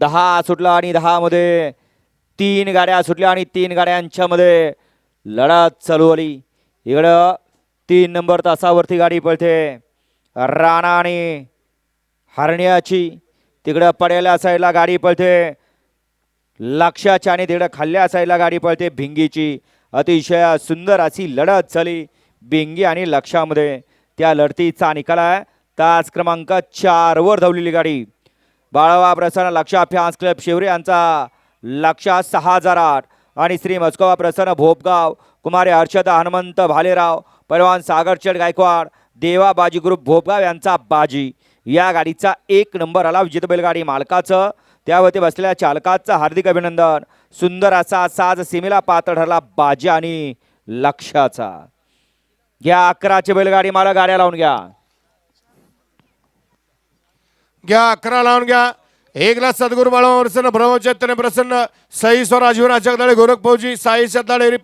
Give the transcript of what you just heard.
10 सुटला आणि 10 मध्ये 3 गाड्या सुटल्या आणि 3 गाड्यांच्या मध्ये लढत चालू आली. इकडं 3 नंबर तासावरती गाडी पळते राणा आणि हरण्याची. तिकडं पडेल्या साईडला गाडी पळते लक्षाच्या आणि तिकडं खाल्ल्या साईडला गाडी पळते भिंगीची. अतिशय सुंदर अशी लढत झाली भिंगी आणि लक्षामध्ये. त्या लढतीचा निकाल आहे तास क्रमांक 4 वर धावलेली गाडी बाळावा प्रसन्न लक्षा फॅन्स क्लब शिवरे यांचा लक्षा 6008 आणि श्री मस्कोवा प्रसन्न भोपगाव कुमारी हर्षदा हनुमंत भालेराव पैलवान सागरचंद गायकवाड देवा बाजी ग्रुप भोपगाव यांचा बाजी. या गाडीचा 1 नंबर आला. विजेता बैलगाडी मालकाचं त्यावरती बसलेल्या चालकाचं हार्दिक अभिनंदन. सुंदर असा साज सीमेला पात्र ठरला बाजी आणि लक्षाचा. घ्या 11ची बैलगाडी मला गाड्या लावून घ्या. घ्या 11 लावून घ्या. 1 लाख सद्गुरु बाळा प्रसन्न ब्रह्मचैतन्य प्रसन्न साई स्वराजीवन आचकदाळे गोरख फौजी साई शब्दाळे